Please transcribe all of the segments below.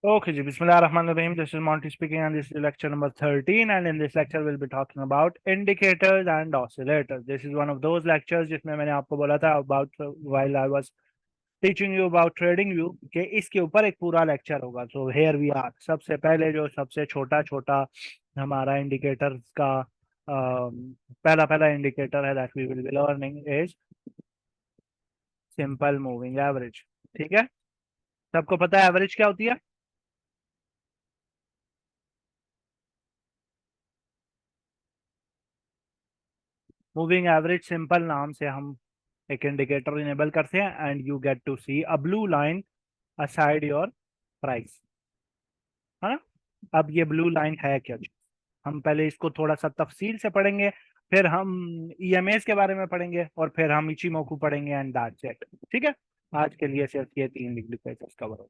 Okay, ji. Bismillahirrahmanirrahim. This is Monty speaking, and this is lecture number 13. And in this lecture, we'll be talking about indicators and oscillators. This is one of those lectures जिसमें मैंने आपको बोला था about while I was teaching you about trading view कि इसके ऊपर एक पूरा lecture होगा. So here we are. सबसे पहले जो सबसे छोटा छोटा हमारा indicators का पहला पहला indicator है that we will be learning is simple moving average. ठीक है? सबको पता है average क्या होती है? मूविंग एवरेज सिंपल नाम से हम एक इंडिकेटर इनेबल करते हैं and you get to see a blue line aside your price, है ना। अब ये ब्लू लाइन है क्या चीज, हम पहले इसको थोड़ा सा तफसील से पढ़ेंगे, फिर हम ईएमएस के बारे में पढ़ेंगे और फिर हम इचिमोकू पढ़ेंगे एंड दैट्स इट। ठीक है, आज के लिए सिर्फ ये तीन इंडिकेटर्स कवर हो।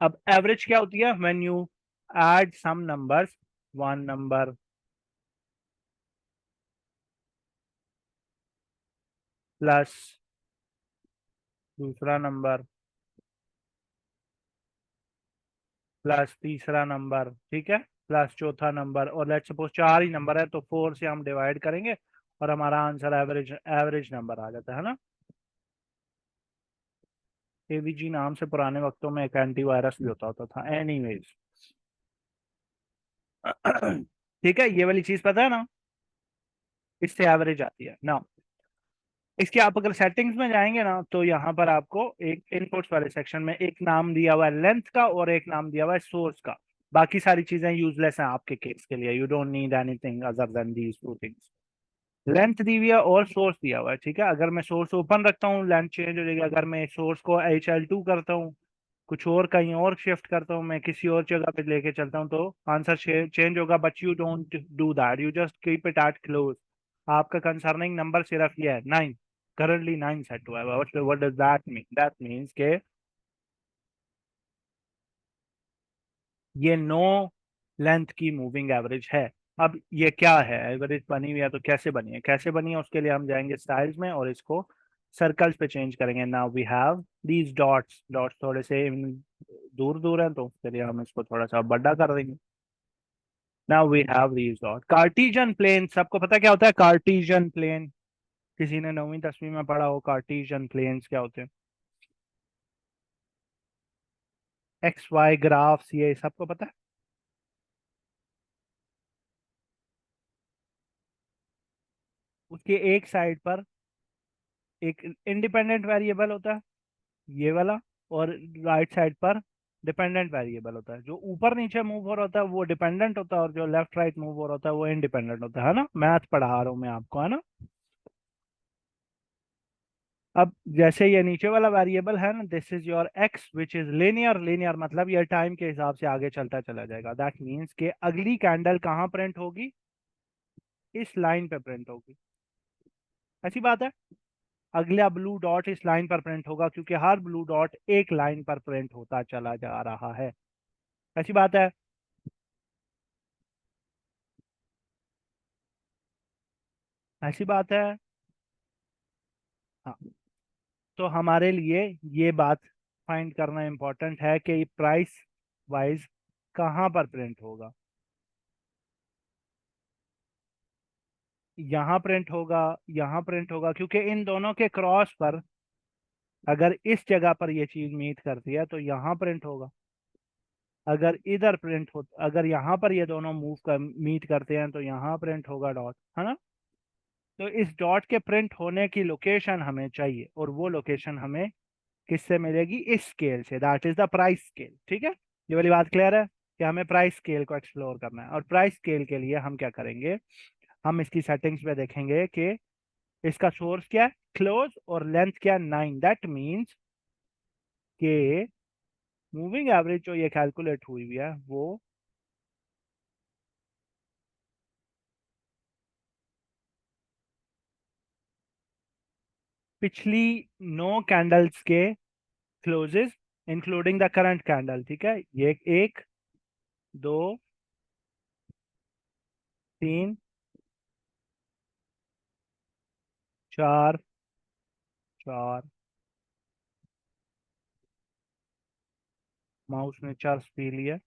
अब एवरेज क्या होती है, when you add some numbers, one number plus दूसरा नंबर प्लस तीसरा नंबर, ठीक है, प्लस चौथा नंबर, और लेट्स सपोज चार ही नंबर है तो फोर से हम डिवाइड करेंगे और हमारा आंसर एवरेज एवरेज नंबर आ जाता है ना। एवीजी नाम से पुराने वक्तों में एक एंटीवायरस भी होता था। एनीवेज ठीक है, ये वाली चीज पता है ना, इससे एवरेज आती है ना। इसके आप अगर सेटिंग्स में जाएंगे ना तो यहाँ पर आपको एक इनपुट्स वाले सेक्शन में एक नाम दिया हुआ है लेंथ का और एक नाम दिया हुआ है सोर्स का। बाकी सारी चीजें यूजलेस हैं आपके केस के लिए, you don't need anything other than these two things. Length दी हुई है और सोर्स दिया हुआ है, ठीक है। अगर मैं सोर्स ओपन रखता हूँ लेंथ चेंज हो जाएगी, अगर मैं सोर्स को HL2 करता हूँ, कुछ और कहीं और शिफ्ट करता हूँ, मैं किसी और जगह पे लेके चलता हूँ तो आंसर चेंज होगा, but you don't do that, you just keep it at close. आपका कंसर्निंग नंबर सिर्फ ये है 9, करंटली 9 सेट हुआ है। What does that mean, that means के ये नो लेंथ की मूविंग एवरेज है। अब ये क्या है, एवरेज बनी हुई है तो कैसे बनी है, कैसे बनी है उसके लिए हम जाएंगे स्टाइल्स में और इसको सर्कल्स पे चेंज करेंगे। Now we have these dots, dots थोड़े से दूर दूर हैं तो उसके लिए हम इसको थोड़ा सा बड़ा कर देंगे। Now we have these dot. Cartesian plane, सबको पता क्या होता है कार्टिजियन प्लेन, किसी ने 9वीं 10वीं में पढ़ा हो कार्टिजियन प्लेन्स क्या होते हैं। एक्स वाई ग्राफ्स, ये सबको पता है। उसके एक साइड पर एक इंडिपेंडेंट वेरिएबल होता है, ये वाला, और राइट साइड पर डिपेंडेंट वेरिएबल होता है। जो ऊपर नीचे मूव हो रहा होता है वो डिपेंडेंट होता है और जो लेफ्ट राइट मूव हो रहा होता है वो इंडिपेंडेंट होता है ना। मैथ पढ़ा रहा हूँ मैं आपको, है ना। अब जैसे ये नीचे वाला वेरिएबल है ना, this is your x which is linear, linear मतलब ये टाइम के हिसाब से आगे चलता चला जाएगा। दैट मीन्स कि अगली कैंडल कहाँ प्रिंट होगी, इस लाइन पे प्रिंट होगी। ऐसी बात है, अगला ब्लू डॉट इस लाइन पर प्रिंट होगा क्योंकि हर ब्लू डॉट एक लाइन पर प्रिंट होता चला जा रहा है। ऐसी बात है, ऐसी बात है। हाँ, तो हमारे लिए ये बात फाइंड करना इंपॉर्टेंट है कि प्राइस वाइज कहाँ पर प्रिंट होगा। यहाँ प्रिंट होगा, यहाँ प्रिंट होगा, क्योंकि इन दोनों के क्रॉस पर अगर इस जगह पर ये चीज मीट करती है तो यहाँ प्रिंट होगा। अगर इधर प्रिंट हो, अगर यहाँ पर ये दोनों मूव कर मीट करते हैं तो यहाँ प्रिंट होगा डॉट, है ना। तो इस डॉट के प्रिंट होने की लोकेशन हमें चाहिए और वो लोकेशन हमें किससे मिलेगी, इस स्केल से, that is the price scale. ठीक है, ये वाली बात क्लियर है कि हमें प्राइस स्केल को एक्सप्लोर करना है। और प्राइस स्केल के लिए हम क्या करेंगे, हम इसकी सेटिंग्स में देखेंगे कि इसका सोर्स क्या है क्लोज और लेंथ क्या है 9। दैट मीन्स कि मूविंग एवरेज जो ये कैलकुलेट हुई हुई है वो पिछली 9 कैंडल्स के closes including the current candle. ठीक है, ये एक, दो, तीन, चार, चार, माउस ने 4 पी लिया,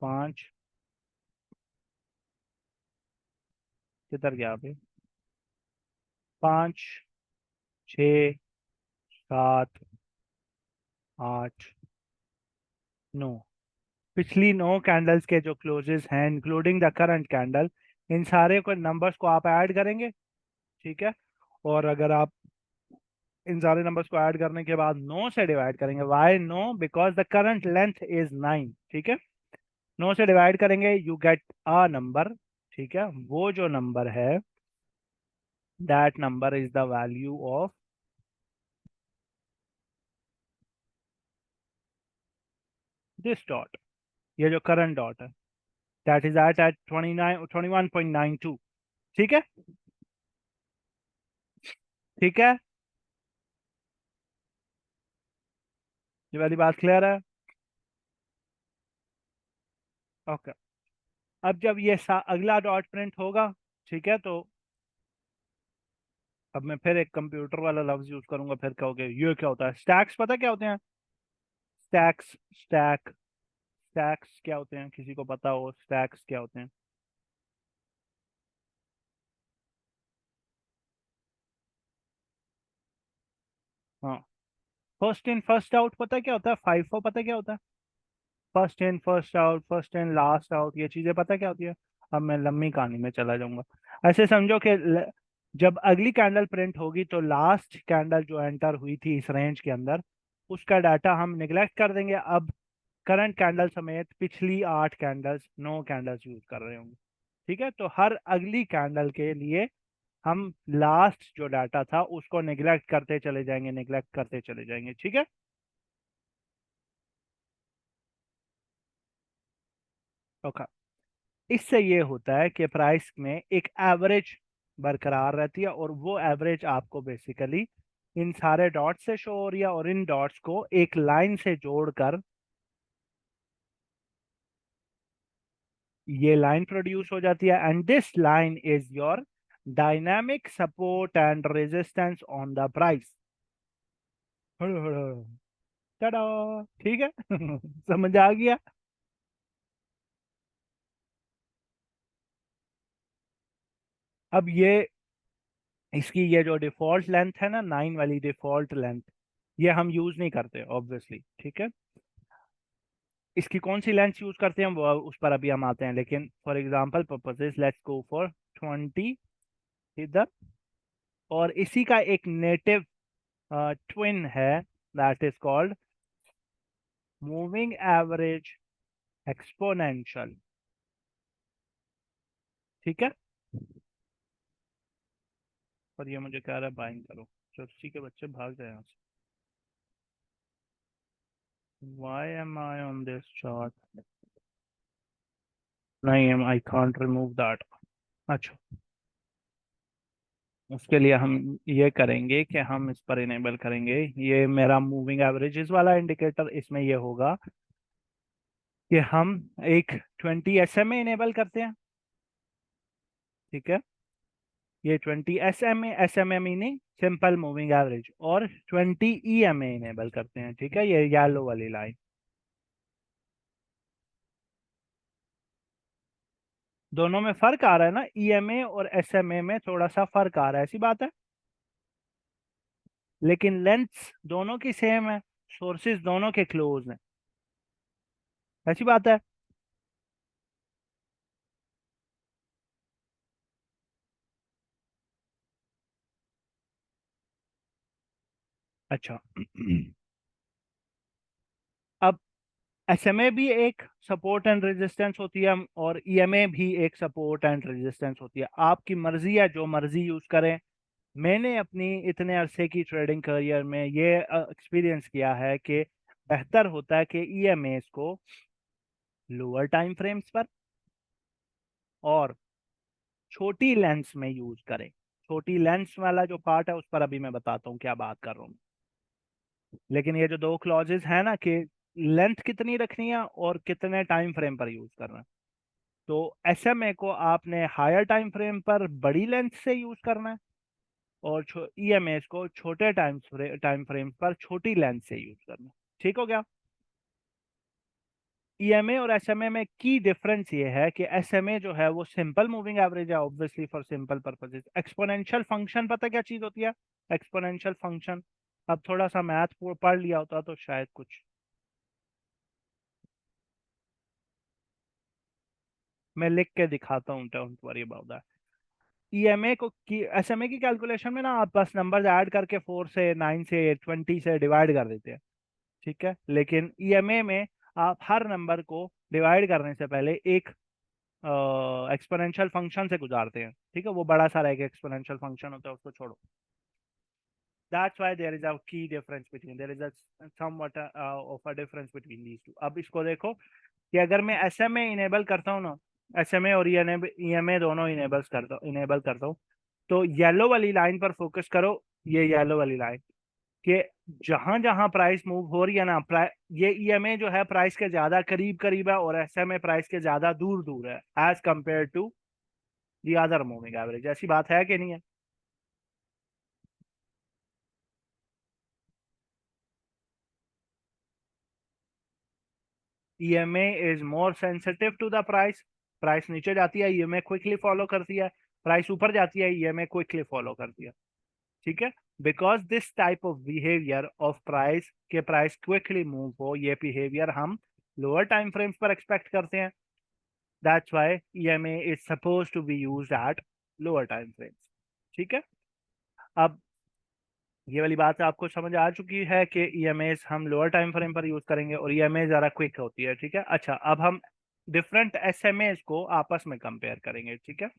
5, किधर गया अभी, 5, 6, 7, 8, 9। पिछली 9 कैंडल्स के जो क्लोजेस हैं इंक्लूडिंग द करंट कैंडल, इन सारे को नंबर्स को आप ऐड करेंगे। ठीक है। और अगर आप इन सारे नंबर्स को ऐड करने के बाद 9 से डिवाइड करेंगे, why 9, because the current length is 9। ठीक है। 9 से डिवाइड करेंगे, यू गेट अ नंबर। ठीक है। वो जो नंबर है, that number is the value of this dot, ये जो करंट डॉट है, दैट इज एट 21.92। ठीक है। ठीक है। ये वाली बात क्लियर है? ओके। अब जब ये अगला डॉट प्रिंट होगा, ठीक है, तो अब मैं फिर एक कंप्यूटर वाला लफ्ज यूज करूंगा, फिर कहोगे ये क्या होता है। स्टैक्स पता क्या होते हैं? स्टैक्स, स्टैक, स्टैक्स क्या होते हैं, किसी को पता हो स्टैक्स क्या होते हैं? हाँ। फर्स्ट इन फर्स्ट आउट पता है क्या होता है? फाइफो पता है क्या होता है? First in first out, first in last out, ये चीजें पता है क्या होती है? अब मैं लंबी कहानी में चला जाऊंगा। ऐसे समझो कि जब अगली कैंडल प्रिंट होगी तो लास्ट कैंडल जो एंटर हुई थी इस रेंज के अंदर, उसका डाटा हम निगलेक्ट कर देंगे। अब करंट कैंडल समेत पिछली 8 कैंडल्स, 9 कैंडल्स यूज कर रहे होंगे। ठीक है। तो हर अगली कैंडल के लिए हम लास्ट जो डाटा था उसको निगलेक्ट करते चले जाएंगे, निगलेक्ट करते चले जाएंगे। ठीक है। ओके। इससे ये होता है कि प्राइस में एक एवरेज बरकरार रहती है, और वो एवरेज आपको बेसिकली इन सारे डॉट से शो हो रही है, और इन डॉट्स को एक लाइन से जोड़कर ये लाइन प्रोड्यूस हो जाती है, and this line is your dynamic support and resistance on the price. Tata. ठीक है। समझ आ गया? अब ये इसकी ये जो डिफॉल्ट लेंथ है ना, 9 वाली डिफॉल्ट लेंथ, ये हम यूज नहीं करते ऑब्वियसली। ठीक है। इसकी कौन सी लेंथ यूज करते हैं वो उस पर अभी हम आते हैं, लेकिन for example purposes let's go for 20 इधर। और इसी का एक नेटिव ट्विन है, that is called moving average exponential. ठीक है। और ये मुझे कह रहा है बाइंग करो, चुस्सी के बच्चे भाग जाए यहाँ से। Why am I on this chart? नहीं, आई कांट रिमूव दैट। अच्छा। उसके लिए हम ये करेंगे कि हम इस पर इनेबल करेंगे, ये मेरा मूविंग एवरेजेस वाला इंडिकेटर, इसमें ये होगा कि हम एक 20 SMA इनेबल करते हैं। ठीक है। ये 20 SMA meaning simple moving average, और 20 EMA इनेबल करते हैं। ठीक है। ये येलो वाली लाइन। दोनों में फर्क आ रहा है ना, EMA और SMA में थोड़ा सा फर्क आ रहा है, ऐसी बात है। लेकिन लेंथ्स दोनों की सेम है, सोर्सेज दोनों के क्लोज हैं, ऐसी बात है। अच्छा। अब SMA भी एक सपोर्ट एंड रेजिस्टेंस होती है, और EMA भी एक सपोर्ट एंड रेजिस्टेंस होती है। आपकी मर्जी है, जो मर्जी यूज करें। मैंने अपनी इतने अरसे की ट्रेडिंग करियर में ये एक्सपीरियंस किया है कि बेहतर होता है कि EMA को लोअर टाइम फ्रेम्स पर और छोटी लेंस में यूज करें। छोटी लेंस वाला जो पार्ट है उस पर अभी मैं बताता हूँ क्या बात कर रहा हूँ। लेकिन ये जो दो क्लॉजेस है ना, कि लेंथ कितनी रखनी है और कितने टाइम फ्रेम पर यूज करना है, तो SMA को आपने हायर टाइम फ्रेम पर बड़ी लेंथ से यूज करना है, और EMA को छोटे टाइम फ्रेम पर छोटी लेंथ से यूज करना है। ठीक हो गया? ईएमए और एसएमए में की डिफरेंस ये है कि एसएमए जो है वो सिंपल मूविंग एवरेज है, obviously for simple purposes. Exponential function पता क्या चीज होती है? एक्सपोनेंशियल फंक्शन, अब थोड़ा सा मैथ पढ़ लिया होता तो शायद कुछ। मैं लिख के दिखाता हूँ, don't worry about that. EMA को की एसएमए की कैलकुलेशन में ना आप बस नंबर्स ऐड करके 4 से 9 से 20 से डिवाइड कर देते हैं, ठीक है। लेकिन ईएमए में आप हर नंबर को डिवाइड करने से पहले एक एक्सपोनेंशियल फंक्शन से गुजारते हैं, ठीक है। वो बड़ा सारा एक एक्सपोनेंशियल फंक्शन होता है, उसको छोड़ो। That's why there is a key difference between, there is a somewhat of a difference between these two. अब इसको देखो कि अगर मैं एसएमए इनेबल करता हूँ ना, एसएमए और ईएमए दोनों इनेबल करता हूँ, तो येलो वाली लाइन पर फोकस करो। ये येलो वाली लाइन कि जहां जहां प्राइस मूव हो रही है ना, ये ईएमए जो है प्राइस के ज्यादा करीब करीब है और एसएमए प्राइस के ज्यादा दूर दूर है as compared to the other moving average. ऐसी बात है कि नहीं है? EMA is more sensitive to the price. Price नीचे जाती है, ईएमए क्विकली फॉलो करती है। प्राइस ऊपर जाती है, ईएमए क्विकली फॉलो करती है, ठीक है। Because this type of behaviour of price के प्राइस क्विकली मूव हो, ये बिहेवियर हम लोअर टाइम फ्रेम्स पर एक्सपेक्ट करते हैं। That's why EMA is suppose to be used at lower time frames, ठीक है। अब ये वाली बात आपको समझ आ चुकी है कि ईएमए हम लोअर टाइम फ्रेम पर यूज करेंगे और ईएमए जरा क्विक होती है, ठीक है। अच्छा, अब हम डिफरेंट एसएमए को आपस में कंपेयर करेंगे, ठीक है।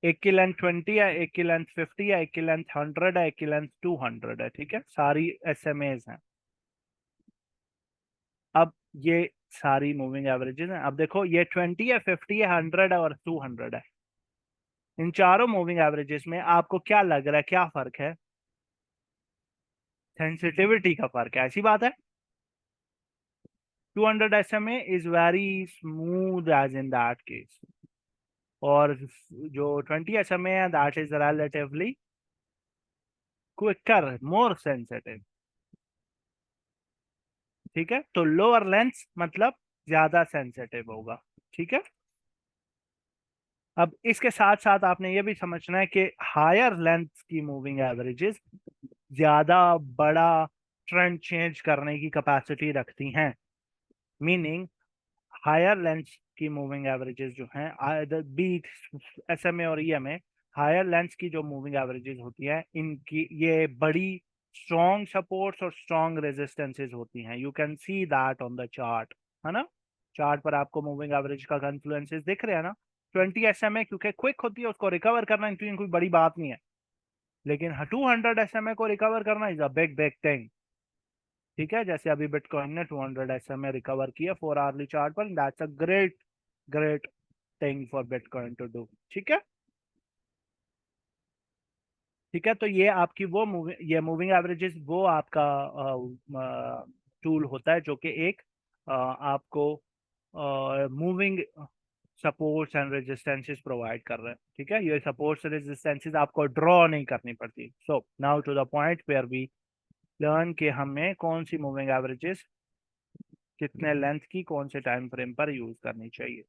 एक की लेंथ 20 है, एक की लेंथ 50 है, एक की लेंथ 100 है, एक की लेंथ 200 है, ठीक है। सारी एसएमए हैं। अब ये सारी मूविंग एवरेजेस हैं। अब देखो ये 20 है, 50 है, 100 है और 200 है। इन चारों मूविंग एवरेजेस में आपको क्या लग रहा है, क्या फर्क है? सेंसिटिविटी का फर्क है, ऐसी बात है। 200 SMA is very smooth as in that case, और जो 20 SMA है that is relatively quicker, more sensitive, ठीक है। तो लोअर लेंथ मतलब ज्यादा सेंसिटिव होगा, ठीक है। अब इसके साथ साथ आपने ये भी समझना है कि हायर लेंथ की मूविंग एवरेजेस ज्यादा बड़ा ट्रेंड चेंज करने की कैपेसिटी रखती हैं। मीनिंग हायर लेंथ की मूविंग एवरेजेस जो हैं, बीट एसएमए और ईएमए, हायर लेंथ की जो मूविंग एवरेजेस होती है इनकी ये बड़ी स्ट्रॉन्ग सपोर्ट्स और स्ट्रॉन्ग रेजिस्टेंसेस होती हैं। You can see that on the chart, है ना। चार्ट पर आपको मूविंग एवरेज का कन्फ्लुएंसेस दिख रहे हैं ना। 20 एसएमए क्योंकि क्विक होती है, उसको रिकवर करना इनकी कोई बड़ी बात नहीं है। लेकिन 200 एसएमए को रिकवर करना is a big big thing, ठीक है। जैसे अभी बिटकॉइन ने 200 एसएमए रिकवर किया 4 आवरली चार्ट पर, that's a great great thing for Bitcoin to do, ठीक है। ठीक है, तो ये आपकी वो ये मूविंग एवरेजेस वो आपका टूल होता है जो कि एक आपको moving supports and resistances provide कर रहे हैं, ठीक है। ये सपोर्ट्स रेजिस्टेंसेस आपको ड्रॉ नहीं करनी पड़ती। So now to the point where we learn कि हमें कौन सी मूविंग एवरेजेस कितने लेंथ की कौन से टाइम फ्रेम पर यूज करनी चाहिए।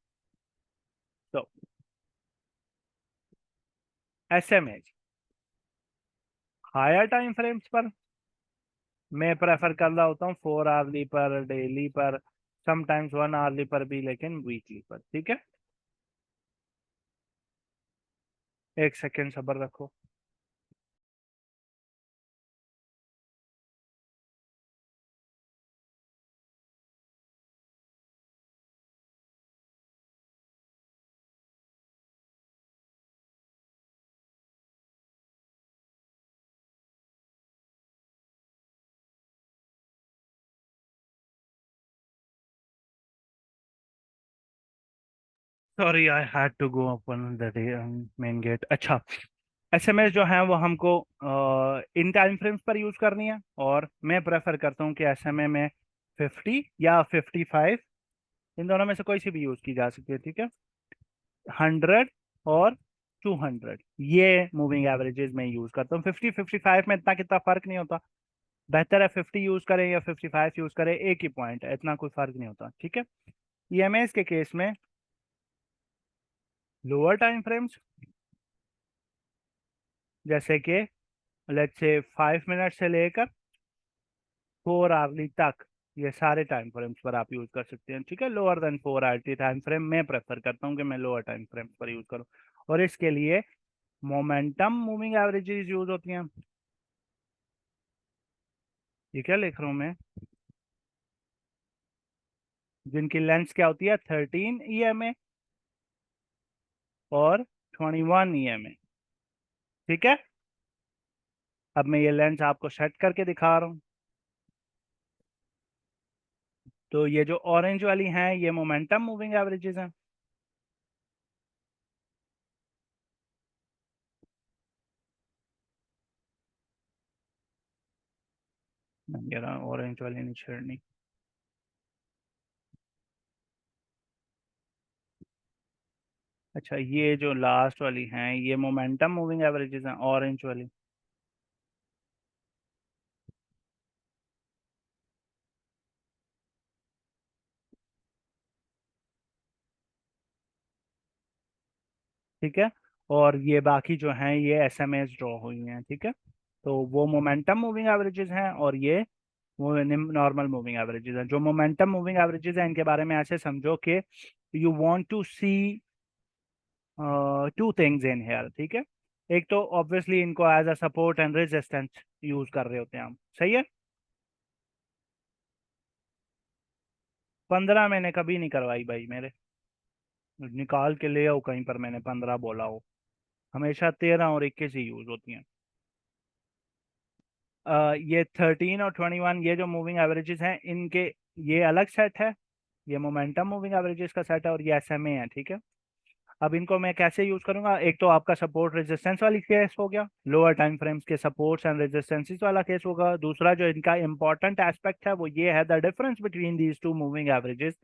तो एसएमए हायर टाइम फ्रेम्स पर मैं प्रेफर कर रहा होता हूँ, 4 आवरली पर, डेली पर, समटाइम्स 1 आवरली पर भी, लेकिन वीकली पर, ठीक है। एक सेकेंड सब्र रखो। Sorry I had to go open the main gate. अच्छा, एसएमएस जो है वो हमको इन टाइम फ्रेम्स पर यूज करनी है, और मैं प्रेफर करता हूँ कि एसएमए में 50 या 55, इन दोनों में से कोई सी भी यूज की जा सकती है, ठीक है। 100 और 200 ये मूविंग एवरेजेस में यूज करता हूँ। 50 55 में इतना कितना फर्क नहीं होता। बेहतर है 50 यूज करें या 55 यूज करें, एक ही पॉइंट है, इतना कोई फर्क नहीं होता, ठीक है। ईएमएस के केस में लोअर टाइम फ्रेम्स, जैसे कि लेट्स से 5 मिनट से लेकर 4 आवर्ली तक, ये सारे टाइम फ्रेम्स पर आप यूज कर सकते हैं, ठीक है। Lower than 4 hour time frame मैं प्रेफर करता हूँ कि मैं लोअर टाइम फ्रेम्स पर यूज करूँ, और इसके लिए मोमेंटम मूविंग एवरेजेस यूज होती हैं। ये क्या लिख रहा हूँ मैं, जिनकी लेंथ क्या होती है 13 EMA और 21 EMA, ठीक है। अब मैं ये लेंस आपको सेट करके दिखा रहा हूँ। तो ये जो ऑरेंज वाली हैं ये मोमेंटम मूविंग एवरेजेस हैं। ये ऑरेंज वाली नहीं छेड़नी। अच्छा, ये जो लास्ट वाली हैं ये मोमेंटम मूविंग एवरेजेस हैं, ऑरेंज वाली। ठीक है। और ये बाकी जो हैं ये एसएमएस ड्रॉ हुई हैं, ठीक है। तो वो मोमेंटम मूविंग एवरेजेस हैं और ये वो नॉर्मल मूविंग एवरेजेस हैं। जो मोमेंटम मूविंग एवरेजेस हैं इनके बारे में ऐसे समझो कि you want to see two things in here, ठीक है। एक तो ऑब्वियसली इनको as a support and resistance use कर रहे होते हैं हम, सही है। 15 मैंने कभी नहीं करवाई भाई मेरे, निकाल के ले आओ कहीं पर मैंने 15 बोला हो, हमेशा 13 और 21 ही यूज होती हैं। ये 13 और 21 ये जो मूविंग एवरेजेस हैं इनके, ये अलग सेट है, ये मोमेंटम मूविंग एवरेजेस का सेट है और ये एसएमए है, ठीक है। अब इनको मैं कैसे यूज करूंगा, एक तो आपका सपोर्ट रेजिस्टेंस वाली केस हो गया, लोअर टाइम फ्रेम्स के सपोर्ट्स एंड रेजिस्टेंसेस वाला केस होगा। दूसरा जो इनका इंपॉर्टेंट एस्पेक्ट है वो ये है the difference between these to moving averages.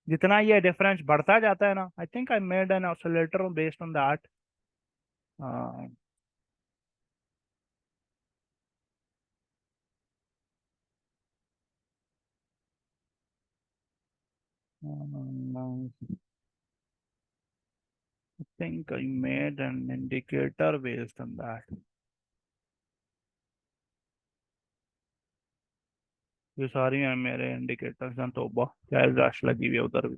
जितना ये डिफरेंस बढ़ता जाता है ना, I think I made an oscillator based on that. I think I made an indicator based on that. ये सारी हैं मेरे इंडिकेटर्स हैं, तो क्या रश लगी हुई है उधर भी।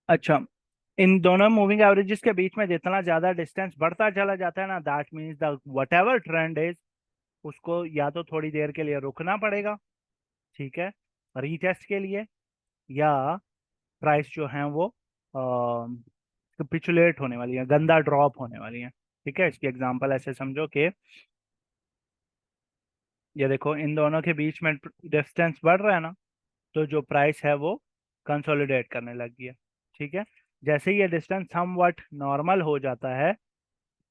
अच्छा, इन दोनों मूविंग एवरेजेस के बीच में जितना ज्यादा डिस्टेंस बढ़ता चला जाता है ना, that means the what ever trend is, उसको या तो थोड़ी देर के लिए रुकना पड़ेगा, ठीक है, रीटेस्ट के लिए, या प्राइस जो है वो कैपिचुलेट होने वाली है, गंदा ड्रॉप होने वाली है, ठीक है। इसकी एग्जांपल ऐसे समझो कि ये देखो इन दोनों के बीच में डिस्टेंस बढ़ रहा है ना, तो जो प्राइस है वो कंसोलिडेट करने लग गई है, ठीक है। जैसे ही ये डिस्टेंस समवट नॉर्मल हो जाता है,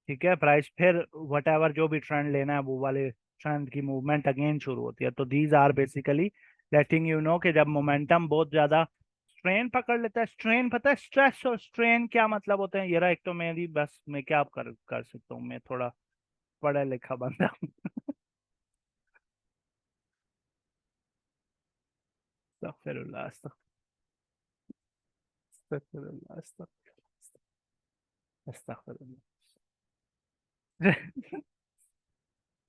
ठीक है, प्राइस फिर वट एवर जो भी ट्रेंड लेना है वो वाले ट्रेंड की मूवमेंट अगेन शुरू होती है। तो these are basically letting you know कि जब मोमेंटम बहुत ज्यादा स्ट्रेन पकड़ लेता है, स्ट्रेन पता है स्ट्रेस और स्ट्रेन क्या मतलब होते हैं, ये रहा एक तो मेरी बस मैं क्या कर सकता हूँ, मैं थोड़ा पढ़ा लिखा बंदा हूँ। अस्तगफिरुल्लाह, अस्तगफिरुल्लाह, अस्तगफिरुल्लाह।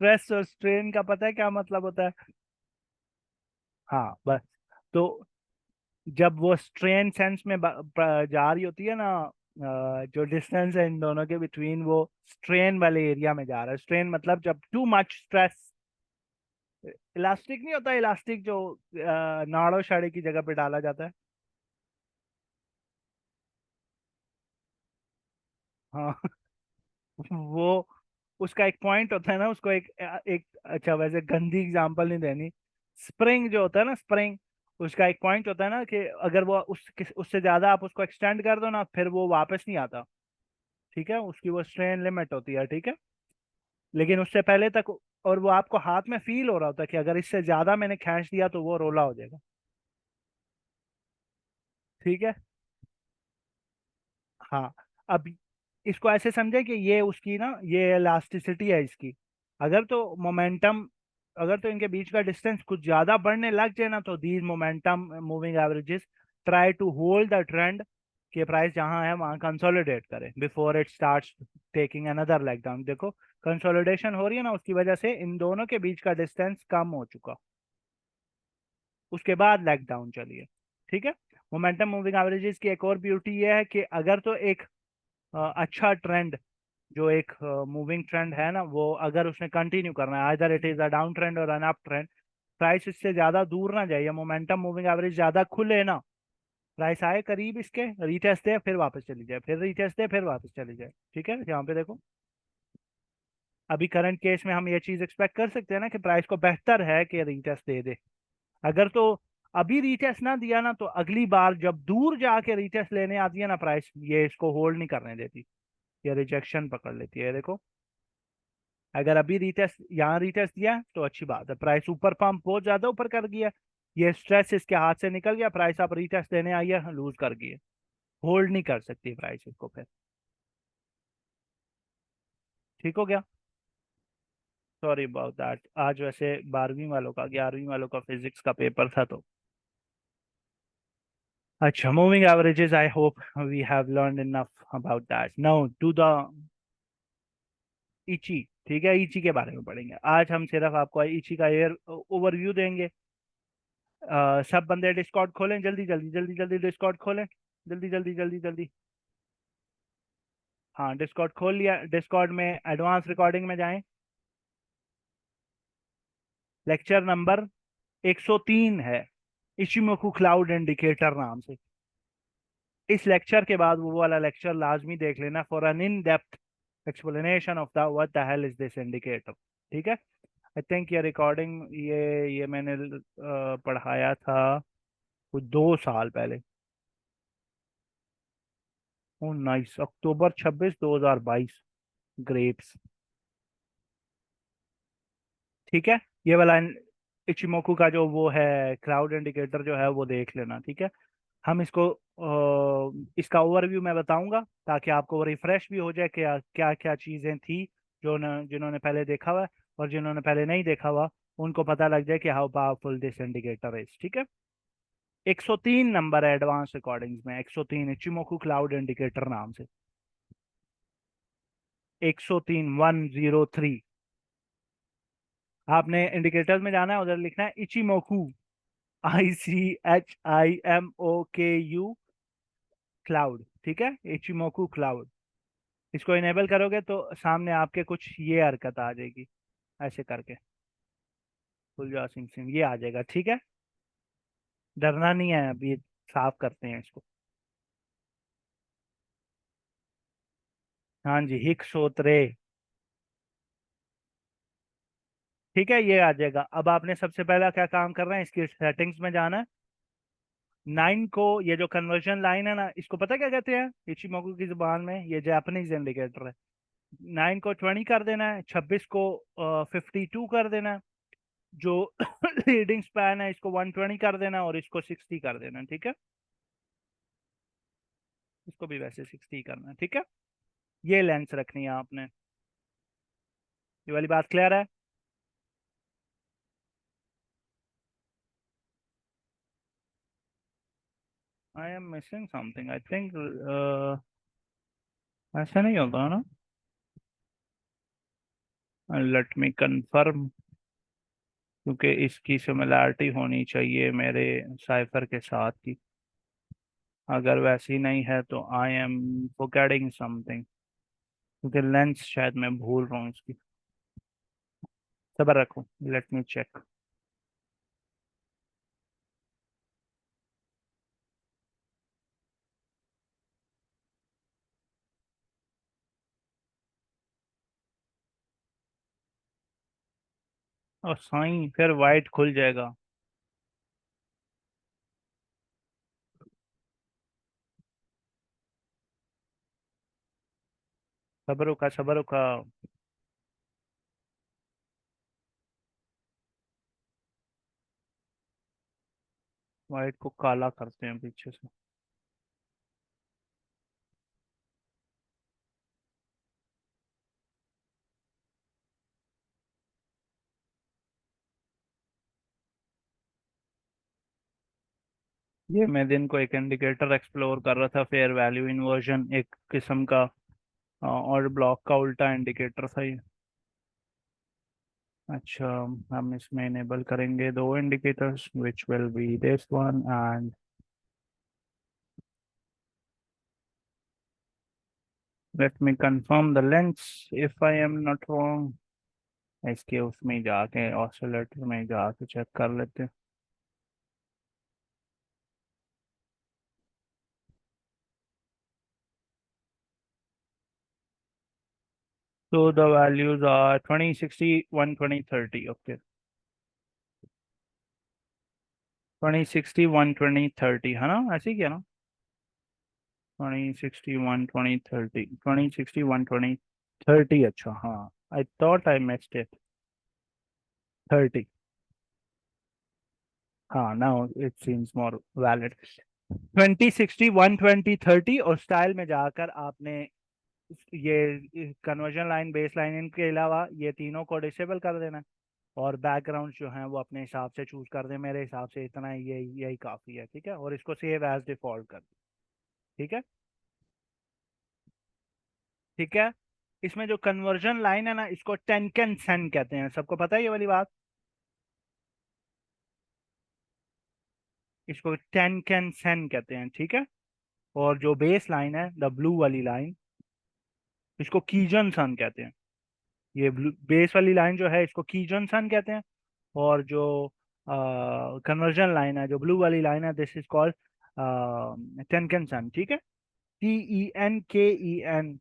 स्ट्रेस और स्ट्रेन का पता है क्या मतलब होता है? हाँ बस। तो जब वो स्ट्रेन सेंस में जा रही होती है ना, जो डिस्टेंस है इन दोनों के बिटवीन वो स्ट्रेन वाले एरिया में जा रहा है। स्ट्रेन मतलब जब टू मच स्ट्रेस, इलास्टिक नहीं होता, इलास्टिक जो नाड़ो शाड़ी की जगह पे डाला जाता है। हाँ। वो उसका एक पॉइंट होता है ना, उसको एक अच्छा वैसे गंदी एग्जांपल नहीं देनी, स्प्रिंग जो होता है ना, स्प्रिंग, उसका एक पॉइंट होता है ना कि अगर वो उससे ज्यादा आप उसको एक्सटेंड कर दो ना फिर वो वापस नहीं आता, ठीक है, उसकी वो स्ट्रेन लिमिट होती है, ठीक है। लेकिन उससे पहले तक, और वो आपको हाथ में फील हो रहा होता है कि अगर इससे ज्यादा मैंने खींच दिया तो वो रोला हो जाएगा, ठीक है। हाँ। अब इसको ऐसे समझे कि ये उसकी ना ये इलास्टिसिटी है इसकी। अगर तो मोमेंटम अगर तो इनके बीच का डिस्टेंस कुछ ज्यादा बढ़ने लग जाए ना, तो these momentum moving averages try to hold the trend, के प्राइस जहां है वहां कंसोलिडेट करे before it starts taking another leg down. देखो कंसोलिडेशन हो रही है ना, उसकी वजह से इन दोनों के बीच का डिस्टेंस कम हो चुका, उसके बाद लेग डाउन चलिए। ठीक है। मोमेंटम मूविंग एवरेजेस की एक और ब्यूटी ये है कि अगर तो एक अच्छा ट्रेंड, जो एक मूविंग ट्रेंड है ना, वो अगर उसने कंटिन्यू करना है, either it is a down trend और एन अप ट्रेंड, प्राइस इससे ज्यादा दूर ना जाए, मोमेंटम मूविंग एवरेज ज्यादा खुले ना, प्राइस आए करीब इसके, रीटेस्ट दे फिर वापस चली जाए, फिर रीटेस्ट दे फिर वापस चली जाए। ठीक है, यहाँ पे देखो अभी करंट केस में हम ये चीज एक्सपेक्ट कर सकते हैं ना कि प्राइस को बेहतर है कि रीटेस्ट दे दे। अगर तो अभी रीटेस्ट ना दिया ना, तो अगली बार जब दूर जाके रीटेस्ट लेने आती है ना प्राइस, ये इसको होल्ड नहीं करने देती, ये रिजेक्शन पकड़ लेती है। देखो अगर अभी रीटेस्ट, यहाँ रीटेस्ट दिया है, तो अच्छी बात है, प्राइस ऊपर पंप बहुत ज्यादा ऊपर कर गया, ये स्ट्रेस इसके हाथ से निकल गया, प्राइस आप रीटेस्ट देने आई है, लूज कर गई है, होल्ड नहीं कर सकती प्राइस इसको फिर। ठीक हो गया। सॉरी अबाउट दैट, आज वैसे 12वीं वालों का 11वीं वालों का फिजिक्स का पेपर था तो। अच्छा, moving averages, I hope we have learn enough about that. Now to the Ichi. ठीक है, इची के बारे में पढ़ेंगे आज हम, सिर्फ आपको इची का एयर ओवरव्यू देंगे। सब बंदे डिस्कॉर्ड खोलें, जल्दी जल्दी जल्दी जल्दी डिस्कॉर्ड खोलें, जल्दी जल्दी जल्दी जल्दी। हाँ डिस्कॉर्ड खोल लिया, डिस्कॉर्ड में एडवांस रिकॉर्डिंग में जाएं, लेक्चर नंबर 103 है, इशिमोकू क्लाउड इंडिकेटर नाम से। इस लेक्चर के बाद वो वाला लेक्चर लाजमी देख लेना, for an in depth explanation of the what the hell is this indicator. ठीक है। आई थिंक ये रिकॉर्डिंग, ये मैंने पढ़ाया था कुछ 2 साल पहले। ओ नाइस, अक्टूबर 26, 2022, ग्रेप्स। ठीक है। ये वाला इचिमोकू का जो वो है क्लाउड इंडिकेटर जो है वो देख लेना। ठीक है। हम इसको इसका ओवरव्यू मैं बताऊंगा, ताकि आपको रिफ्रेश भी हो जाए कि क्या क्या चीज़ें थी जो जिन्होंने पहले देखा हुआ है, और जिन्होंने पहले नहीं देखा हुआ उनको पता लग जाए कि how powerful this indicator is. ठीक है। 103 नंबर है एडवांस रिकॉर्डिंग्स में, 103 इचिमोकू क्लाउड इंडिकेटर नाम से। 103, 103। आपने इंडिकेटर्स में जाना है, उधर लिखना है इचिमोकू, ICHIMOKU क्लाउड। ठीक है, इचिमोकू क्लाउड। इसको इनेबल करोगे तो सामने आपके कुछ ये हरकत आ जाएगी, ऐसे करके फुलजा सिंह सिंह ये आ जाएगा। ठीक है, डरना नहीं है, अभी साफ करते हैं इसको। हाँ जी, हिक सोतरे। ठीक है, ये आ जाएगा। अब आपने सबसे पहला क्या काम करना है, इसकी सेटिंग्स में जाना है। 9 को, ये जो कन्वर्जन लाइन है ना, इसको पता क्या कहते हैं इचिमोकू की जुबान में, ये जापानीज इंडिकेटर है। 9 को 20 कर देना है, 26 को 52 कर देना है, जो लीडिंग स्पैन है इसको 120 कर देना है, और इसको 60 कर देना है। ठीक है, इसको भी वैसे 60 करना है। ठीक है, ये लेंस रखनी है आपने। ये वाली बात क्लियर है। I am missing something, I think ऐसा नहीं होता ना। लेट मी कंफर्म, क्योंकि इसकी सिमिलैरिटी होनी चाहिए मेरे साइफर के साथ की। अगर वैसी नहीं है तो आई एम फॉरगेटिंग समथिंग, क्योंकि लेंस शायद मैं भूल रहा हूँ इसकी। सबर रखो, लेट मी चेक। और साईं फिर वाइट खुल जाएगा। सबर रुका। वाइट को काला करते हैं पीछे से। ये मैं दिन को एक इंडिकेटर एक्सप्लोर कर रहा था, फेयर वैल्यू इन्वर्जन एक किस्म का, और ब्लॉक का उल्टा इंडिकेटर था ये। अच्छा, हम इसमें इनेबल करेंगे दो indicators which will be this one and let me confirm the length if I am not wrong. इसके उसमें जाके ऑसिलेटर में जाके चेक कर लेते हैं। So the values are 20, 60, 120, 30. Okay. 20, 60, 120, 30 है ना, ऐसे ही किया ना? 20, 60, 120, 30, 20, 60, 120, 30। अच्छा, हाँ, I thought I missed it. 30। हाँ, now it seems more valid। 20, 60, 120, 30 और स्टाइल में जाकर आपने ये कन्वर्जन लाइन, बेस लाइन, इनके अलावा ये तीनों को डिसेबल कर देना है। और बैकग्राउंड जो है वो अपने हिसाब से चूज कर दे, मेरे हिसाब से इतना ही, यही काफी है। ठीक है, और इसको सेव एज डिफॉल्ट कर दे। ठीक है। ठीक है। इसमें जो कन्वर्जन लाइन है ना, इसको टेनकेन सेन कहते हैं, सबको पता है ये वाली बात। इसको टेनकेन सेन कहते हैं। ठीक है। और जो बेस लाइन है, द ब्लू वाली लाइन, इसको कीजन सन कहते हैं। ये ब्लू बेस वाली लाइन जो है, इसको कीजन सन कहते हैं। और जो कन्वर्जन लाइन है, जो ब्लू वाली लाइन है, दिस इज कॉल्ड टेनकेन सन। ठीक है। TENKENSEN।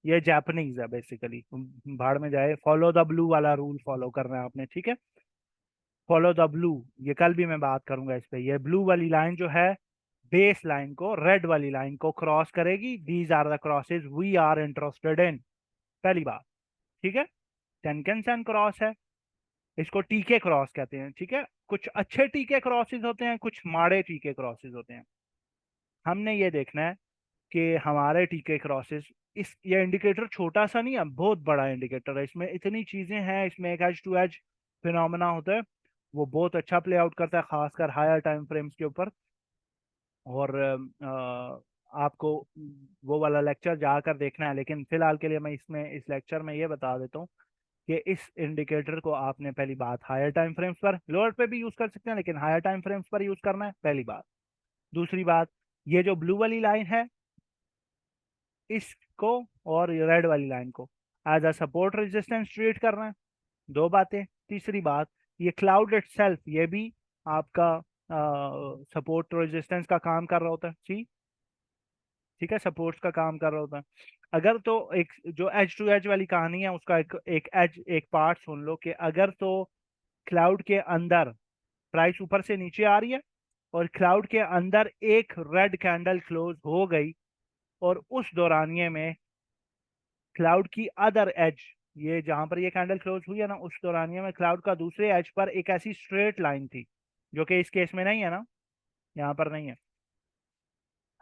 ये जापानीज है बेसिकली। भाड़ में जाए, फॉलो द ब्लू वाला रूल फॉलो करना है आपने। ठीक है। फॉलो द ब्लू, ये कल भी मैं बात करूंगा इस पे। ये ब्लू वाली लाइन जो है, बेस लाइन को, रेड वाली लाइन को क्रॉस करेगी। These are the crosses we are interested in. पहली बात। ठीक है। टेनकेन क्रॉस है, इसको टीके क्रॉस कहते हैं। ठीक है। कुछ अच्छे टीके क्रॉसेज होते हैं, कुछ माड़े टीके क्रॉसेज होते हैं। हमने ये देखना है कि हमारे टीके क्रॉसेस, इस ये इंडिकेटर छोटा सा नहीं है, बहुत बड़ा इंडिकेटर है। इसमें इतनी चीजें हैं, इसमें एक एज टू एज फिनोमेना होता है, वो बहुत अच्छा प्ले आउट करता है, खासकर हायर टाइम फ्रेम्स के ऊपर। और आपको वो वाला लेक्चर जाकर देखना है, लेकिन फिलहाल के लिए मैं इसमें इस लेक्चर में ये बता देता हूँ कि इस इंडिकेटर को आपने, पहली बात, हायर टाइम फ्रेम्स पर, लोअर पे भी यूज कर सकते हैं लेकिन हायर टाइम फ्रेम्स पर यूज करना है, पहली बात। दूसरी बात, ये जो ब्लू वाली लाइन है, इसको और रेड वाली लाइन को as a support resistance treat करना है। दो बातें। तीसरी बात, ये क्लाउड इटसेल्फ, ये भी आपका सपोर्ट रेजिस्टेंस का काम कर रहा होता है। जी। ठीक है, सपोर्ट्स का काम कर रहा होता है। अगर तो एक जो एज टू एज वाली कहानी है, उसका एक एज, एक पार्ट सुन लो कि अगर तो क्लाउड के अंदर प्राइस ऊपर से नीचे आ रही है और क्लाउड के अंदर एक रेड कैंडल क्लोज हो गई, और उस दौरानिए में क्लाउड की अदर एज, ये जहां पर ये कैंडल क्लोज हुई है ना, उस दौरानिए में क्लाउड का दूसरे एज पर एक ऐसी स्ट्रेट लाइन थी, जो कि इस केस में नहीं है ना, यहाँ पर नहीं है।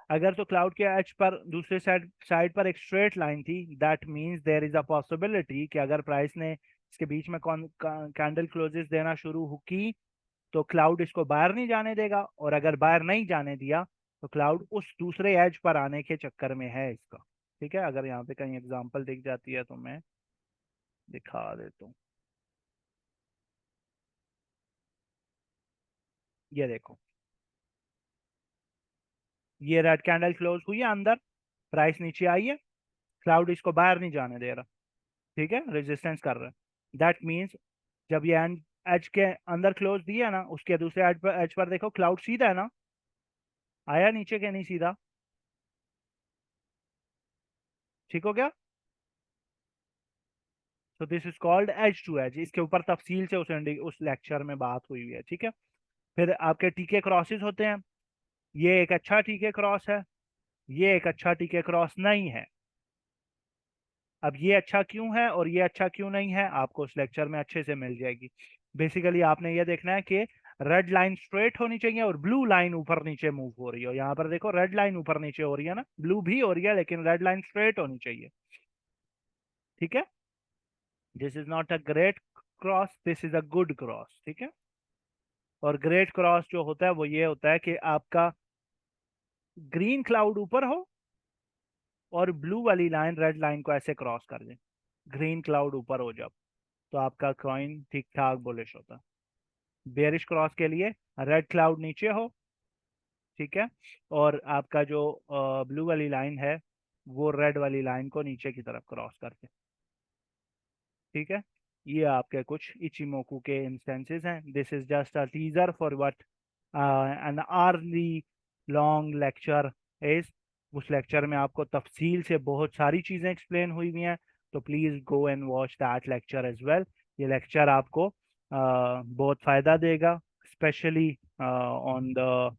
अगर तो क्लाउड के एज पर दूसरे साइड साइड पर एक स्ट्रेट लाइन थी, that means there is a possibility कि अगर प्राइस ने इसके बीच में कौन कैंडल क्लोजेस देना शुरू की, तो क्लाउड इसको बाहर नहीं जाने देगा, और अगर बाहर नहीं जाने दिया तो क्लाउड उस दूसरे एज पर आने के चक्कर में है इसका। ठीक है। अगर यहाँ पे कहीं एग्जांपल दिख जाती है तो मैं दिखा देता हूँ। ये देखो, ये रेड कैंडल क्लोज हुई है अंदर, प्राइस नीचे आई है, क्लाउड इसको बाहर नहीं जाने दे रहा। ठीक है, रेजिस्टेंस कर रहा है। दैट मीन्स जब ये एंड एज के अंदर क्लोज दिया ना, उसके दूसरे एज पर देखो क्लाउड सीधा है ना, आया नीचे के नहीं सीधा। ठीक हो गया। तो this is called edge to edge. इसके ऊपर तफसील से उस लेक्चर में बात हुई है। ठीक है। फिर आपके टीके क्रॉसेस होते हैं। ये एक अच्छा टीके क्रॉस है, ये एक अच्छा टीके क्रॉस नहीं है। अब ये अच्छा क्यों है और ये अच्छा क्यों नहीं है, आपको उस लेक्चर में अच्छे से मिल जाएगी। बेसिकली आपने ये देखना है कि रेड लाइन स्ट्रेट होनी चाहिए और ब्लू लाइन ऊपर नीचे मूव हो रही हो। यहाँ पर देखो, रेड लाइन ऊपर नीचे हो रही है ना, ब्लू भी हो रही है, लेकिन रेड लाइन स्ट्रेट होनी चाहिए। ठीक है। This is not a great cross, this is a good cross. ठीक है। और ग्रेट क्रॉस जो होता है वो ये होता है कि आपका ग्रीन क्लाउड ऊपर हो और ब्लू वाली लाइन रेड लाइन को ऐसे क्रॉस कर दे। ग्रीन क्लाउड ऊपर हो जब, तो आपका कॉइन ठीक ठाक बुलिश होता है। बेयरिश क्रॉस के लिए रेड क्लाउड नीचे हो, ठीक है, और आपका जो ब्लू वाली लाइन है वो रेड वाली लाइन को नीचे की तरफ क्रॉस करके, ठीक है। ये आपके कुछ इचिमोकू के इंस्टेंसेस हैं। This is just a teaser for what an early long lecture is. उस लेक्चर में आपको तफसील से बहुत सारी चीज़ें एक्सप्लेन हुई हुई हैं, तो please go and watch that lecture as well. ये लेक्चर आपको बहुत फ़ायदा देगा, specially on the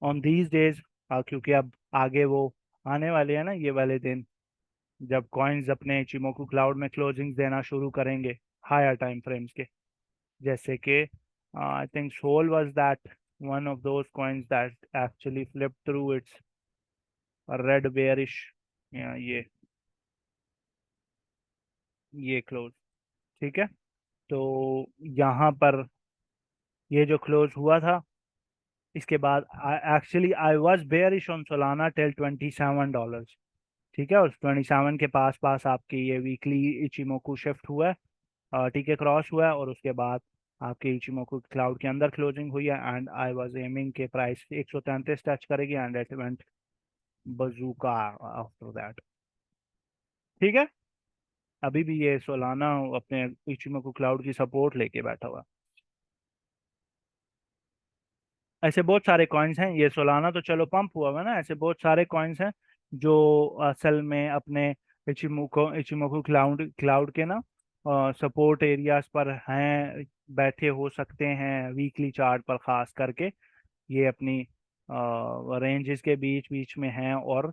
on these days, क्योंकि अब आगे वो आने वाले हैं ना ये वाले दिन, जब कॉइन्स अपने चिमोकू क्लाउड में क्लोजिंग देना शुरू करेंगे हायर टाइम फ्रेम्स के। जैसे कि I think Sol was that one of those coins that actually flip through its red bearish, ये क्लोज, ठीक है। तो यहाँ पर ये जो क्लोज हुआ था, इसके बाद actually I was bearish on Solana till $27, ठीक है। और 27 के पास पास आपकी ये वीकली इचिमोकू शिफ्ट हुआ है, ठीक है, क्रॉस हुआ है, और उसके बाद आपके इचिमोकू क्लाउड के अंदर क्लोजिंग हुई है एंड आई वाज एमिंग के प्राइस 133 टच करेगी and it went bazooka after that, ठीक है। अभी भी ये सोलाना अपने इचिमोकू क्लाउड की सपोर्ट लेके बैठा हुआ है। ऐसे बहुत सारे कॉइन्स हैं, ये सोलाना तो चलो पंप हुआ हुआ है ना, ऐसे बहुत सारे कॉइन्स हैं जो असल में अपने इचिमोकू क्लाउड क्लाउड के ना सपोर्ट एरियाज पर हैं, बैठे हो सकते हैं वीकली चार्ट पर खास करके। ये अपनी रेंजेस के बीच बीच में हैं और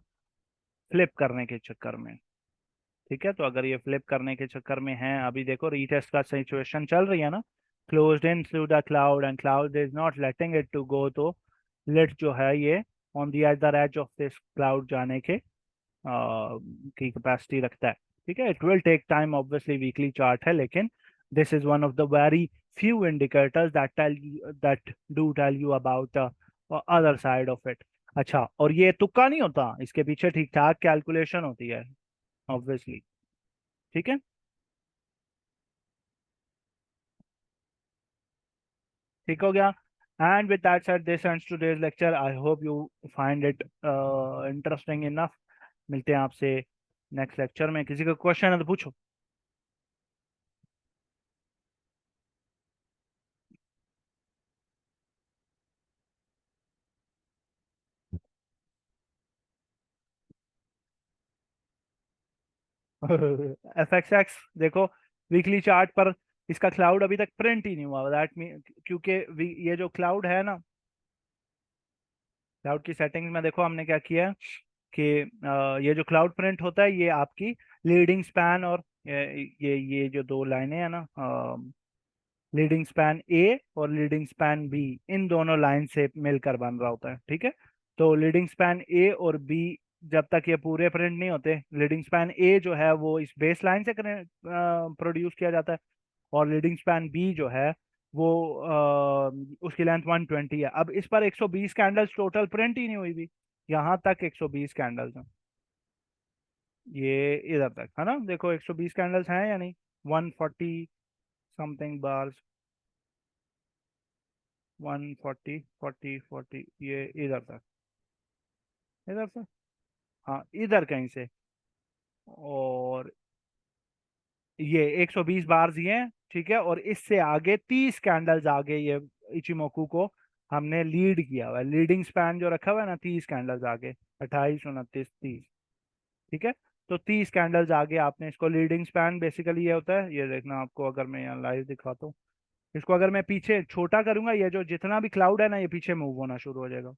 फ्लिप करने के चक्कर में, ठीक है। तो अगर ये फ्लिप करने के चक्कर में है, अभी देखो रीटेस्ट का सिचुएशन चल रही है ना, closed in through the cloud and cloud is not letting it to go, तो लेट जो है ये on the other edge of this cloud जाने के की कैपेसिटी रखता है, ठीक है। It will take time, obviously weekly chart है, लेकिन this is one of the very few indicators that do tell you about the other side of it। अच्छा, और ये तुक्का नहीं होता, इसके पीछे ठीक ठाक कैलकुलेशन होती है ऑब्वियसली, ठीक है। ठीक हो गया। And with that said this ends today's lecture. I hope you find it interesting enough. मिलते हैं आपसे नेक्स्ट लेक्चर में। किसी का क्वेश्चन है तो पूछो। FXX देखो, वीकली चार्ट पर इसका क्लाउड अभी तक प्रिंट ही नहीं हुआ, दैट मीन क्योंकि ये जो क्लाउड है ना, क्लाउड की सेटिंग्स में देखो हमने क्या किया है कि ये जो क्लाउड प्रिंट होता है ये आपकी लीडिंग स्पैन और ये जो दो लाइनें हैं ना, लीडिंग स्पैन ए और लीडिंग स्पैन बी, इन दोनों लाइन से मिलकर बन रहा होता है, ठीक है। तो लीडिंग स्पैन ए और बी जब तक ये पूरे प्रिंट नहीं होते, लीडिंग स्पैन ए जो है वो इस बेस लाइन से प्रोड्यूस किया जाता है, और लीडिंग स्पैन बी जो है वो उसकी लेंथ 120 है। अब इस पर 120 कैंडल्स टोटल प्रिंट ही नहीं हुई भी, यहाँ तक 120 कैंडल्स हैं, ये इधर तक है ना, देखो 120 कैंडल्स हैं या नहीं, 140 समथिंग बार्स, 140 40 40, ये इधर तक, इधर से, हाँ इधर कहीं से, और ये 120 बार्स ये हैं, ठीक है। और इससे आगे 30 कैंडल्स आगे ये इचिमोकू को हमने लीड किया हुआ है, लीडिंग स्पैन जो रखा हुआ है ना, 30 कैंडल्स आगे, 28 29 30, ठीक है। तो 30 कैंडल्स आगे आपने इसको, लीडिंग स्पैन बेसिकली ये होता है, ये देखना आपको अगर मैं यहाँ लाइव दिखाता हूँ, इसको अगर मैं पीछे छोटा करूंगा, ये जो जितना भी क्लाउड है ना ये पीछे मूव होना शुरू हो जाएगा।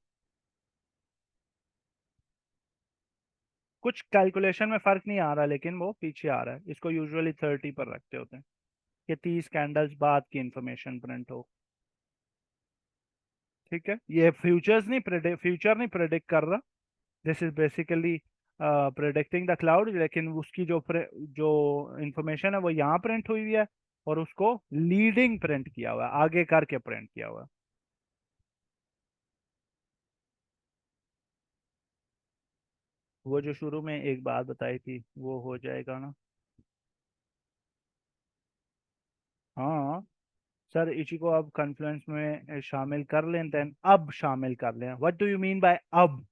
कुछ कैलकुलेशन में फर्क नहीं आ रहा, लेकिन वो पीछे आ रहा है, इसको यूजुअली 30 पर रखते होते हैं कि 30 कैंडल्स बाद की इंफॉर्मेशन प्रिंट हो, ठीक है। ये फ्यूचर नहीं प्रेडिक्ट कर रहा, this is basically predicting the cloud, लेकिन उसकी जो इंफॉर्मेशन है वो यहाँ प्रिंट हुई हुई है, और उसको लीडिंग प्रिंट किया हुआ है, आगे करके प्रिंट किया हुआ है, वो जो शुरू में एक बात बताई थी वो हो जाएगा ना? हाँ सर, इसी को अब कॉन्फ्रेंस में शामिल कर लें, देन अब शामिल कर लें। What do you mean by अब?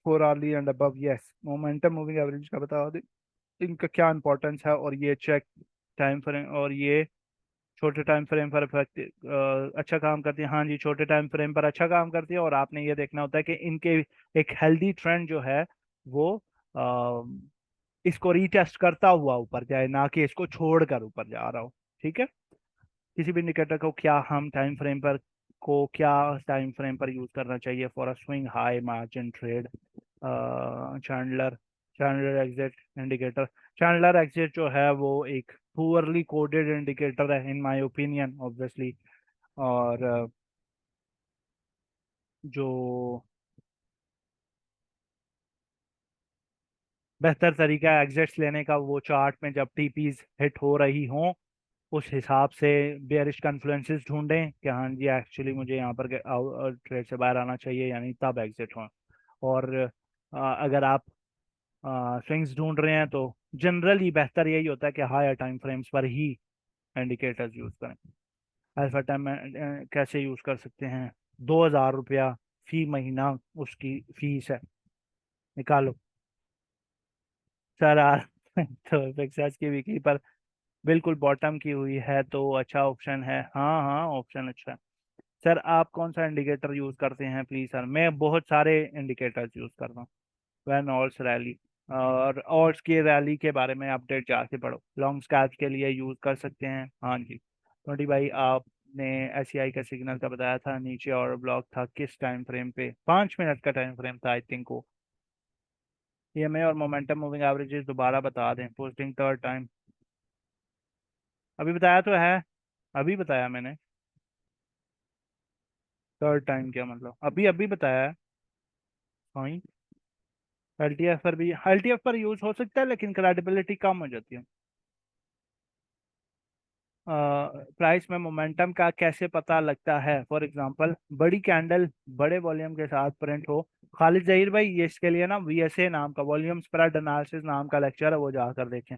4 hourly and above, yes. Momentum moving average का बता दें इनका क्या इंपॉर्टेंस है, और ये चेक टाइम फ्रेम, और ये छोटे टाइम फ्रेम पर इफेक्ट अच्छा काम करती है। हाँ जी, छोटे टाइम फ्रेम पर अच्छा काम करती है, और आपने ये देखना होता है कि इनके एक हेल्दी ट्रेंड जो है वो इसको रीटेस्ट करता हुआ ऊपर जाए, ना कि इसको छोड़कर ऊपर जा रहा हो। ठीक है। किसी भी इंडिकेटर को क्या टाइम फ्रेम पर यूज करना चाहिए for a swing high margin trade? Chandler Chandler exit indicator. Chandler exit जो है वो एक पुअरली कोडेड इंडिकेटर है इन माय ओपिनियन, ऑब्वियसली। और जो बेहतर तरीका है एग्जिट्स लेने का, वो चार्ट में जब टीपीज हिट हो रही हों उस हिसाब से बेयरिश कन्फ्लुएंसेस ढूंढें कि हाँ जी एक्चुअली मुझे यहाँ पर ट्रेड से बाहर आना चाहिए, यानी तब एग्जिट हो। और अगर आप स्विंग्स ढूंढ रहे हैं तो जनरली बेहतर यही होता है कि हायर टाइम फ्रेम्स पर ही इंडिकेटर्स यूज करें। अल्फा टाइम में कैसे यूज कर सकते हैं? 2,000 रुपया फी महीना उसकी फीस है, निकालो। सर तो फिक्सर्स की वीकली पर बिल्कुल बॉटम की हुई है तो अच्छा ऑप्शन है। हाँ हाँ, ऑप्शन अच्छा है। सर आप कौन सा इंडिकेटर यूज करते हैं प्लीज? सर मैं बहुत सारे इंडिकेटर्स यूज करता हूँ। वैन ऑल्स रैली, और ऑल्स की रैली के बारे में अपडेट जाके पढ़ो। लॉन्ग स्कैल्प के लिए यूज कर सकते हैं। हाँ जी। 20 भाई, आपने एससीआई का सिग्नल का बताया था नीचे, और ब्लॉक था किस टाइम फ्रेम पे? 5 मिनट का टाइम फ्रेम था आई थिंक वो। ईएमए और मोमेंटम मूविंग एवरेजेस दोबारा बता दें, पोस्टिंग थर्ड टाइम। अभी बताया तो है, अभी बताया मैंने। थर्ड टाइम क्या मतलब? अभी अभी बताया है। हाँ, एलटीएफ पर यूज हो सकता है लेकिन क्रेडिबिलिटी कम हो जाती है। प्राइस में मोमेंटम का कैसे पता लगता है? फॉर एग्जांपल, बड़ी कैंडल बड़े वॉल्यूम के साथ प्रिंट हो। खालिद जहीर भाई, ये इसके लिए ना वीएसए नाम का, वॉल्यूम स्प्रेड एनालिसिस नाम का लेक्चर है, वो जाकर देखें।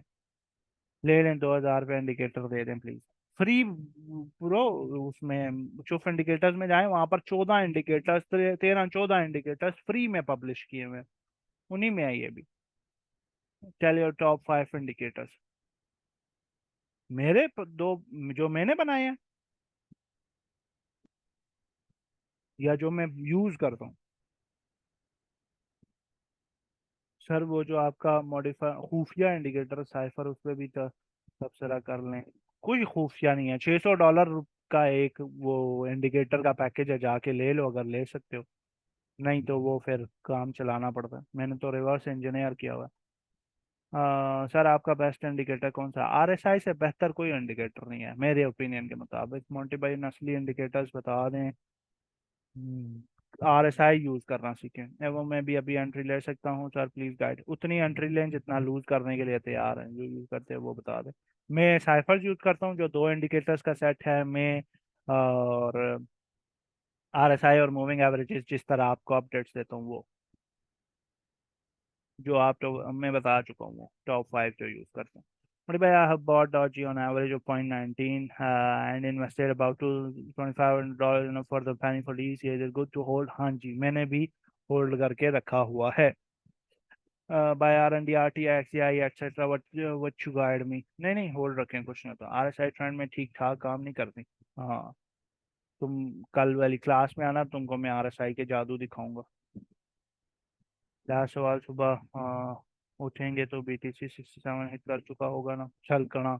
ले लें, 2,000 रुपये इंडिकेटर दे दें प्लीज। फ्री प्रो, उसमें चुफ इंडिकेटर्स में जाएं, वहां पर 14 इंडिकेटर्स, 13 14 इंडिकेटर्स फ्री में पब्लिश किए हुए हैं। उन्हीं में है ये भी। Tell your top 5 indicators. दो जो मैंने बनाए हैं, या जो मैं यूज करता हूँ? सर वो जो आपका मॉडिफाई खुफिया इंडिकेटर साइफर, उस पर भी तबसरा कर लें। कोई खुफिया नहीं है। $600 का एक वो इंडिकेटर का पैकेज है, जाके ले लो अगर ले सकते हो। नहीं तो वो फिर काम चलाना पड़ता है। मैंने तो रिवर्स इंजीनियर किया हुआ है। सर आपका बेस्ट इंडिकेटर कौन सा? आरएसआई से बेहतर कोई इंडिकेटर नहीं है मेरे ओपिनियन के मुताबिक। मोंटी भाई, नस्ली इंडिकेटर्स बता दें। आरएसआई यूज करना सीखें, एवं मैं भी अभी एंट्री ले सकता हूँ सर, प्लीज गाइड। उतनी एंट्री लें जितना लूज करने के लिए तैयार हैं। जो यूज करते हैं वो बता दें। मैं साइफर यूज करता हूँ, जो 2 इंडिकेटर्स का सेट है। मैं और आरएसआई और मूविंग एवरेजेस जिस तरह आपको अपडेट्स देता हूँ वो, जो आप तो मैं बता चुका हूँ, टॉप 5 जो यूज करते हैं। बड़ी भाई, I have bought Doge on average of 0.19 and invested about $2,500 for the penny for these years, is good to hold? हाँ जी, मैंने भी होल्ड करके रखा हुआ है। Buy R N D R T X I etcetera, what you guide me? नहीं नहीं, hold रखें, कुछ नहीं होता। आरएसआई ट्रेंड में ठीक ठाक काम नहीं करती। हाँ, तुम कल वाली क्लास में आना, तुमको मैं आरएसआई के जादू दिखाऊंगा। लास्ट सवाल, सुबह उठेंगे तो बीटीसी 67 हिट कर चुका होगा ना? चल कणा।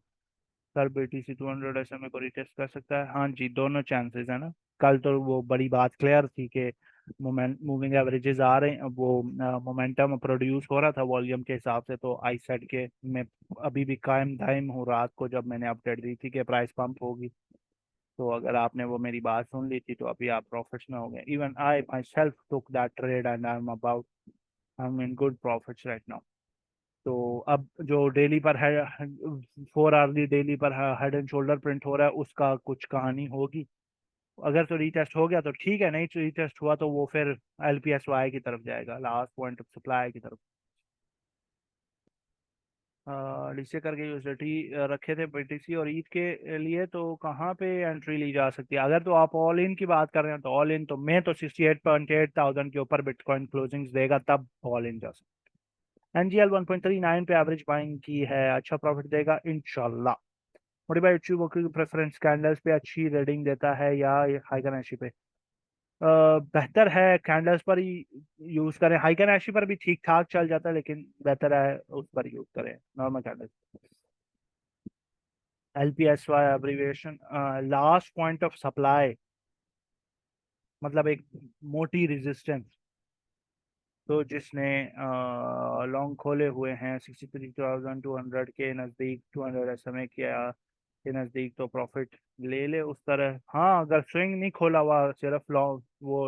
सर बीटीसी 200 SMA को रिटेस्ट कर सकता है? हाँ जी, दोनों चांसेस है ना। कल तो वो बड़ी बात क्लियर थी कि मूविंग एवरेजेस आ रहे हैं, वो मोमेंटम प्रोड्यूस हो रहा था वॉल्यूम के हिसाब से, तो आई सेड के मैं अभी भी कायम दायम हूँ रात को जब मैंने अपडेट दी थी कि प्राइस पंप होगी। तो अगर आपने वो मेरी बात सुन ली थी तो अभी आप प्रॉफिट्स में हो गए। Even I my self took that trade and I am in good profits right now. तो अब जो डेली पर है, 4 hourly डेली पर हेड एंड शोल्डर प्रिंट हो रहा है, उसका कुछ कहानी होगी। अगर तो रीटेस्ट हो गया तो ठीक है, नहीं तो रीटेस्ट हुआ तो वो फिर LPSY की तरफ जाएगा, लास्ट पॉइंट ऑफ सप्लाई की तरफ। डीसी करके यूएसडी रखे थे BTC और ईद के लिए, तो कहाँ पे एंट्री ली जा सकती है? अगर तो आप ऑल इन की बात कर रहे हैं तो ऑल इन तो मैं तो 68.8 thousand के ऊपर बिटकॉइन क्लोजिंग्स देगा तब ऑल इन जा सकता है। NGL 1.39 पे एवरेज बाइंग की है, अच्छा प्रॉफिट देगा इंशाल्लाह। मोटी भाई इच्यू की प्रेफरेंस कैंडल्स पे अच्छी रीडिंग देता है या हाइकन पे? बेहतर है कैंडल्स पर ही यूज करें, हाइकन एशी पर भी ठीक ठाक चल जाता है, लेकिन बेहतर है उस पर यूज करें normal candles. LPSY abbreviation last point of supply, मतलब एक मोटी रेजिस्टेंस। तो जिसने लॉन्ग खोले हुए हैं 63,200 के नज़दीक, 200 SMA के नज़दीक, तो प्रॉफिट ले ले उस तरह। हाँ, अगर स्विंग नहीं खोला हुआ, सिर्फ लॉन्ग वो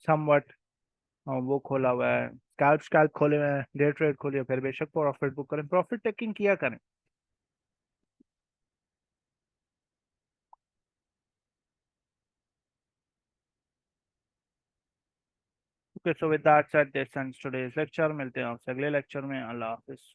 समवट वो खोला हुआ है, स्कैल्प स्कैल्प खोले हुए हैं, डे ट्रेड खोले हुए, फिर बेशक प्रॉफिट बुक करें, प्रॉफिट टेकिंग किया करें। Okay, so with that said this ends today's lecture. मिलते हैं आपसे अगले लेक्चर में। अल्लाह हाफिज।